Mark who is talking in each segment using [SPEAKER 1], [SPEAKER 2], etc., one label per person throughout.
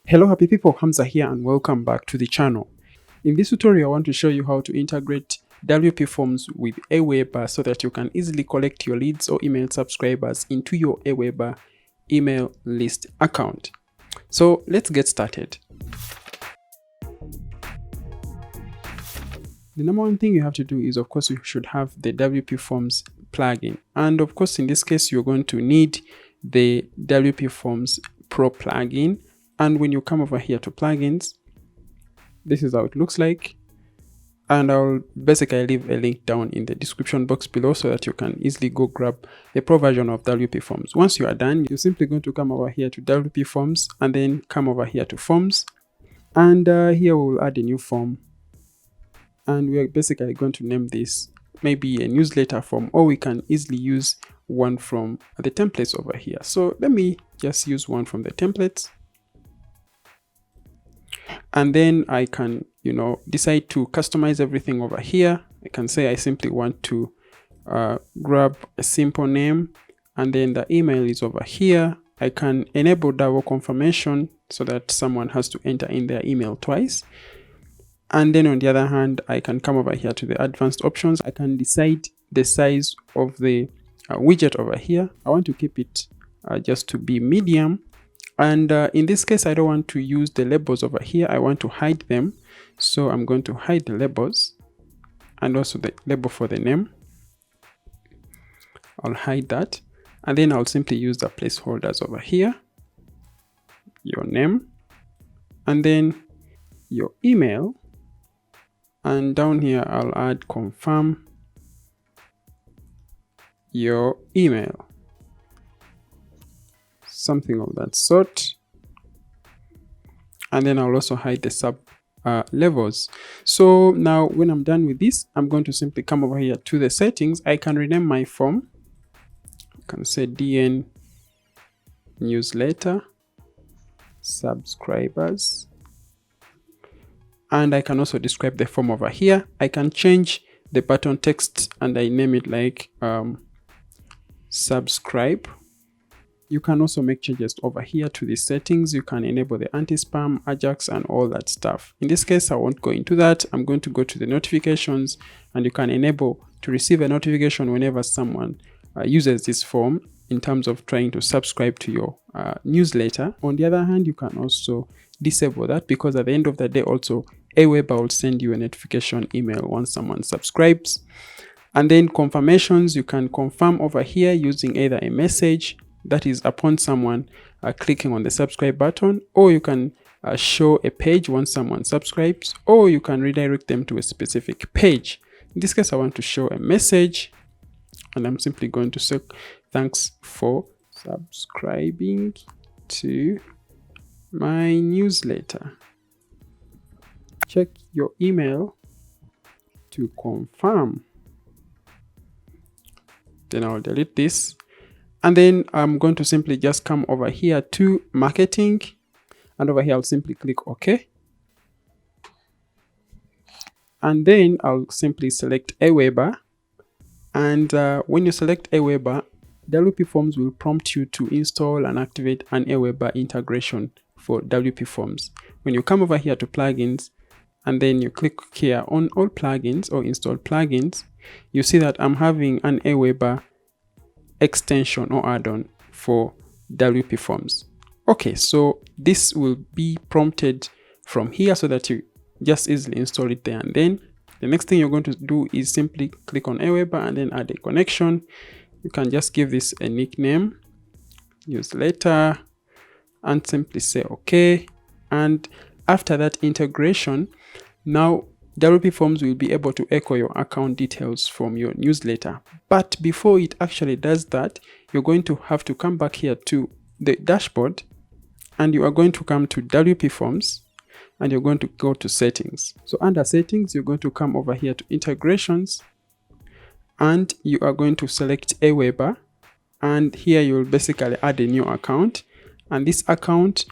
[SPEAKER 1] Hello happy people, Hamza here and welcome back to the channel. In this tutorial I want to show you how to integrate WPForms with Aweber so that you can easily collect your leads or email subscribers into your Aweber email list account. So let's get started. The number one thing you have to do is, of course, you should have the WPForms plugin, and of course in this case you're going to need the WPForms Pro plugin. And when you come over here to plugins, this is how it looks like, and I'll basically leave a link down in the description box below so that you can easily go grab the pro version of WPForms. Once you are done, you're simply going to come over here to WPForms and then come over here to Forms, and here we will add a new form, and we are basically going to name this maybe a newsletter form, or we can easily use one from the templates over here. So let me just use one from the templates. And then I can, decide to customize everything over here. I can say I simply want to grab a simple name, and then the email is over here. I can enable double confirmation so that someone has to enter in their email twice. And then on the other hand, I can come over here to the advanced options. I can decide the size of the widget over here. I want to keep it just to be medium. And in this case, I don't want to use the labels over here. I want to hide them. So I'm going to hide the labels and also the label for the name. I'll hide that. And then I'll simply use the placeholders over here. Your name. And then your email. And down here, I'll add confirm your email. Something of that sort. And then I'll also hide the sub levels. So now when I'm done with this, I'm going to simply come over here to the settings. I can rename my form. I can say DN newsletter subscribers. And I can also describe the form over here. I can change the button text and I name it like subscribe. You can also make changes over here to the settings. You can enable the anti-spam, Ajax, and all that stuff. In this case, I won't go into that. I'm going to go to the notifications, and you can enable to receive a notification whenever someone uses this form in terms of trying to subscribe to your newsletter. On the other hand, you can also disable that, because at the end of the day also, Aweber will send you a notification email once someone subscribes. And then confirmations, you can confirm over here using either a message, that is upon someone clicking on the subscribe button, or you can show a page once someone subscribes, or you can redirect them to a specific page. In this case, I want to show a message, and I'm simply going to say thanks for subscribing to my newsletter. Check your email to confirm. Then I'll delete this. And then I'm going to simply just come over here to marketing, and over here I'll simply click OK. And then I'll simply select Aweber. And when you select Aweber, WPForms will prompt you to install and activate an Aweber integration for WPForms. When you come over here to plugins, and then you click here on all plugins or install plugins, you see that I'm having an Aweber extension or add-on for WPForms. Okay, so this will be prompted from here so that you just easily install it there. And then the next thing you're going to do is simply click on Aweber and then add a connection. You can just give this a nickname, newsletter, and simply say okay. And after that integration, now WPForms will be able to echo your account details from your newsletter. But before it actually does that, you're going to have to come back here to the dashboard, and you are going to come to WPForms, and you're going to go to settings. So under settings, you're going to come over here to integrations, and you are going to select Aweber, and here you'll basically add a new account, and this account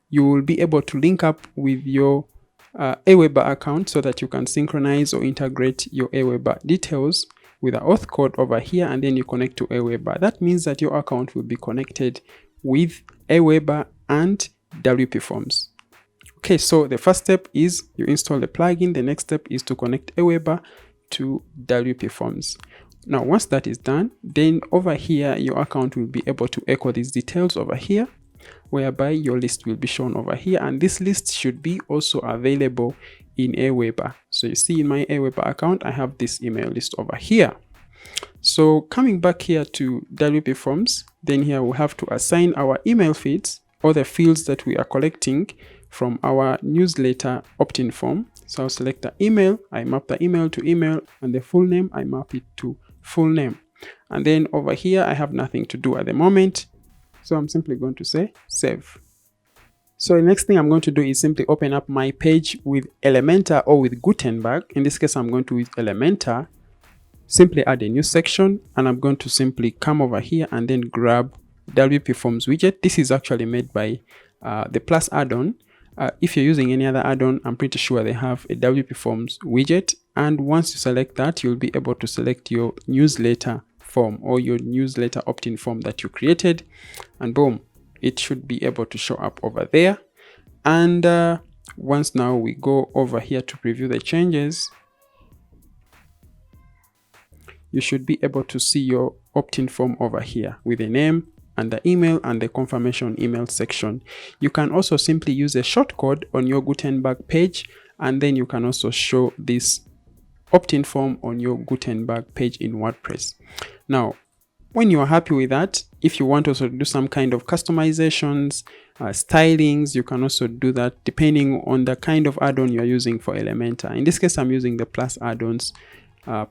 [SPEAKER 1] you will be able to link up with your Aweber account so that you can synchronize or integrate your Aweber details with the auth code over here, and then you connect to Aweber. That means that your account will be connected with Aweber and WPForms. Okay, so the first step is you install the plugin. The next step is to connect Aweber to WPForms. Now, once that is done, then over here, your account will be able to echo these details over here, whereby your list will be shown over here. And this list should be also available in Aweber. So you see in my Aweber account, I have this email list over here. So coming back here to WPForms, then here we have to assign our email feeds or the fields that we are collecting from our newsletter opt-in form. So I'll select the email, I map the email to email, and the full name, I map it to full name. And then over here, I have nothing to do at the moment. So I'm simply going to say save. So the next thing I'm going to do is simply open up my page with Elementor or with Gutenberg. In this case, I'm going to use Elementor. Simply add a new section, and I'm going to simply come over here and then grab WPForms widget. This is actually made by the Plus add-on. If you're using any other add-on, I'm pretty sure they have a WPForms widget. And once you select that, you'll be able to select your newsletter form or your newsletter opt-in form that you created. And boom, it should be able to show up over there. And once now we go over here to preview the changes, you should be able to see your opt-in form over here with a name and the email and the confirmation email section. You can also simply use a shortcode on your Gutenberg page, and then you can also show this opt-in form on your Gutenberg page in WordPress. Now, when you are happy with that, if you want also to do some kind of customizations, stylings, you can also do that depending on the kind of add-on you are using for Elementor. In this case, I'm using the Plus add-ons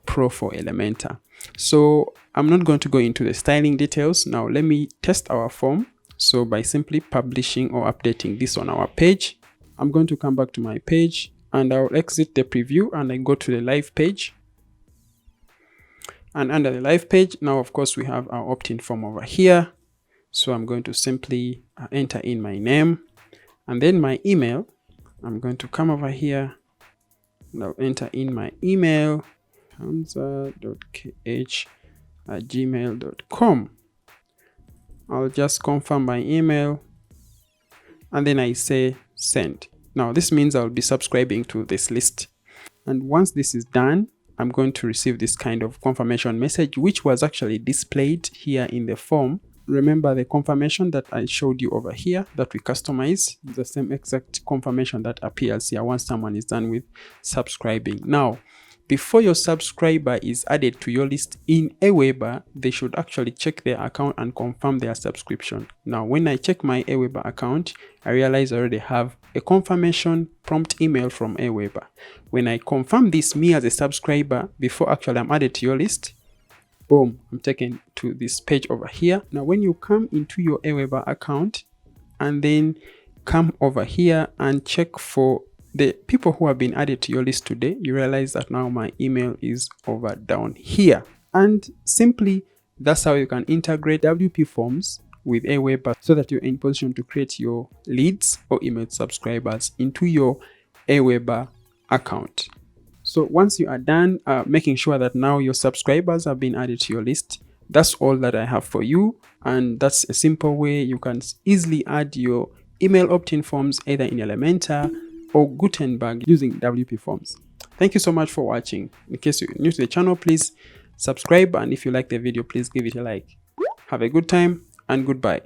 [SPEAKER 1] Pro for Elementor. So I'm not going to go into the styling details. Now let me test our form. So by simply publishing or updating this on our page, I'm going to come back to my page and I'll exit the preview and I go to the live page. And under the live page, now of course we have our opt-in form over here. So I'm going to simply enter in my name and then my email. I'm going to come over here and I'll enter in my email, hamza.kh@gmail.com. I'll just confirm my email and then I say send. Now this means I'll be subscribing to this list. And once this is done, I'm going to receive this kind of confirmation message, which was actually displayed here in the form. Remember the confirmation that I showed you over here that we customize, the same exact confirmation that appears here once someone is done with subscribing. Now, before your subscriber is added to your list in Aweber, they should actually check their account and confirm their subscription. Now, when I check my Aweber account, I realize I already have a confirmation prompt email from Aweber. When I confirm this, me as a subscriber, before actually I'm added to your list, boom, I'm taken to this page over here. Now, when you come into your Aweber account and then come over here and check for the people who have been added to your list today, you realize that now my email is over down here. And simply, that's how you can integrate WPForms with Aweber so that you're in position to create your leads or email subscribers into your Aweber account. So once you are done making sure that now your subscribers have been added to your list, that's all that I have for you. And that's a simple way you can easily add your email opt-in forms either in Elementor or Gutenberg using WPForms. Thank you so much for watching. In case you're new to the channel, please subscribe, and if you like the video, please give it a like. Have a good time and goodbye.